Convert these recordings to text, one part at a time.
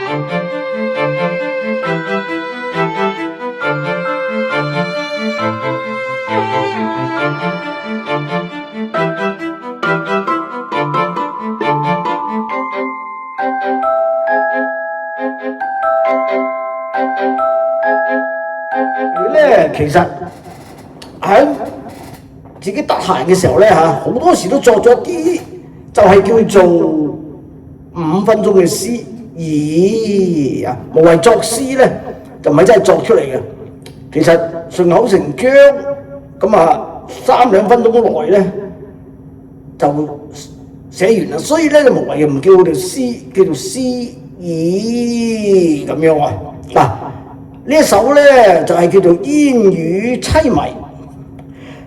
咧，其實喺自己得閒嘅時候咧嚇，好多時都作咗啲就係叫做5分鐘嘅詩。咦啊，無謂作詩咧，就唔係真係作出嚟嘅。其實順口成章咁啊，3-2分鐘內咧就寫完啦。所以咧就無謂唔叫做詩，叫做詩意咁樣啊。嗱，呢一首咧就係叫做煙雨淒迷。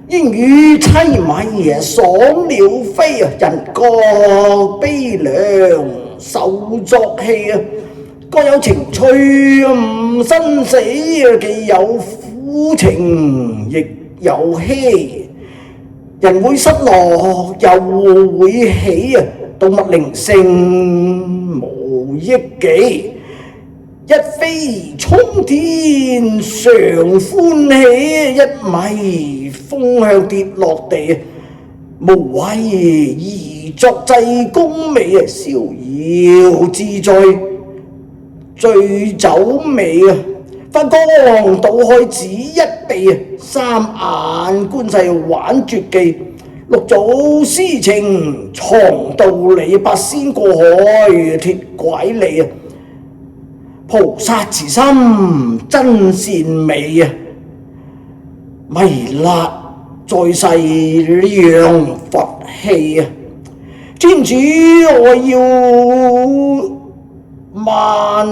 煙雨淒迷爽了飛啊，人各悲涼受作氣啊，各有情趣唔生死啊，既有苦情亦有喜，人會失落又會喜啊，動物靈性無益己，一飛沖天常歡喜，一米風向跌落地，無謂而作濟公美啊，逍遙自在醉酒味啊，發光倒開只一臂啊，三眼觀世玩絕技，六祖詩情藏道理，八仙過海鐵拐李啊，菩薩慈心真善美啊，彌勒在世揚佛氣啊，天主我要萬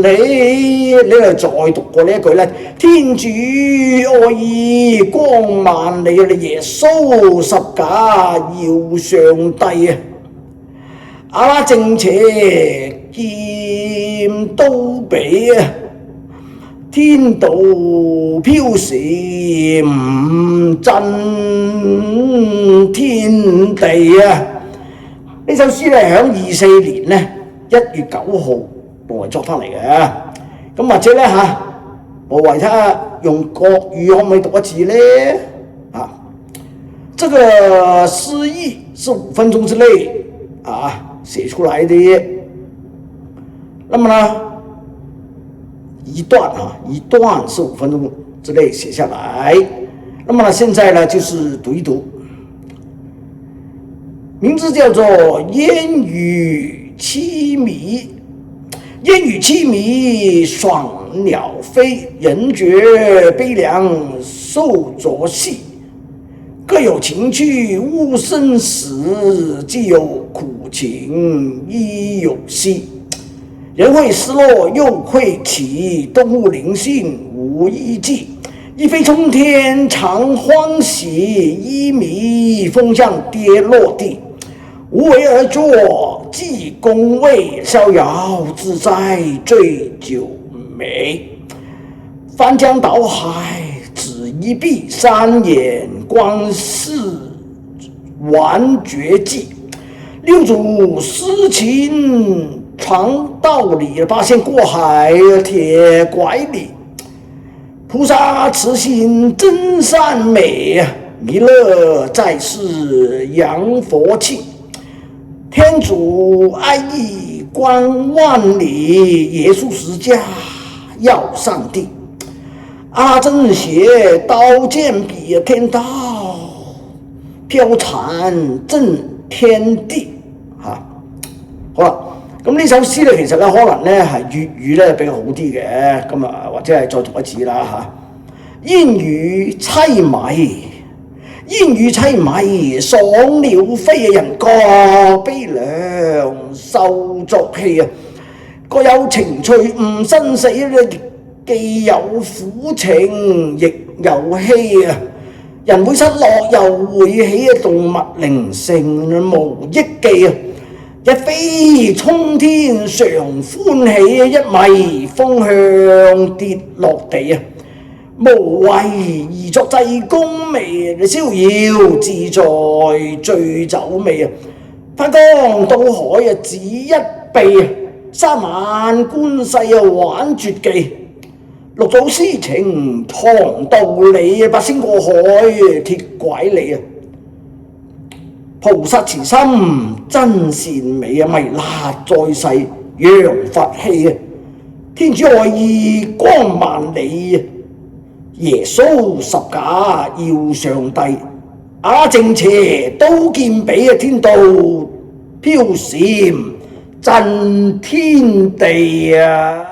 里，你嚟再讀過呢一句咧，天主愛意光萬里啊！你耶穌十架要上帝啊！阿拉正邪劍刀比啊，天道飄閃震天地啊！呢首詩咧喺24年咧1月9號無謂作翻嚟嘅，咁或者咧嚇無謂睇下用國語可唔可以讀一次咧？啊，這個詩意是5分鐘之內啊寫出來的，那麼呢一段是5分鐘之內寫下來，那麼呢現在呢就是讀一讀。名字叫做煙雨淒迷，煙雨淒迷爽了飛，人覺悲涼受作氣，各有情趣無生死，既有苦情亦有喜，人會失落又會起，動物靈性無依計，一飛沖天常歡喜，一米風向跌落地，無為而作濟公味，逍遙自在醉酒美，翻江倒海只一臂，三眼觀世玩絕技，六祖詩情藏道理，八仙過海鐵拐李，菩薩慈心真善美，彌勒在世揚佛氣，天主愛意觀萬里，耶穌十架要上帝，阿正邪刀劍比天道，飄殘震天地嚇。好啦，咁呢首詩咧，其實咧可能咧係粵語咧比較好啲嘅，咁啊或者係再讀一次啦嚇。煙雨淒迷，煙雨淒迷爽了飛，人各悲涼受作氣啊，各有情趣唔生死，既有苦情亦有喜啊，人會失落又會喜，動物靈性無益計啊，一飛沖天常歡喜，一米風向跌落地啊，無為而作濟公美，逍遙自在醉酒味啊，翻江倒海啊，只一臂3萬觀世啊，玩絕技。六祖師情藏道理啊，八仙過海鐵拐李啊。菩薩慈心真善美啊，彌勒在世揚佛氣啊。天主愛意光萬里啊，耶穌十架要上帝。正邪刀劍比啊，天道飄閃震天地啊！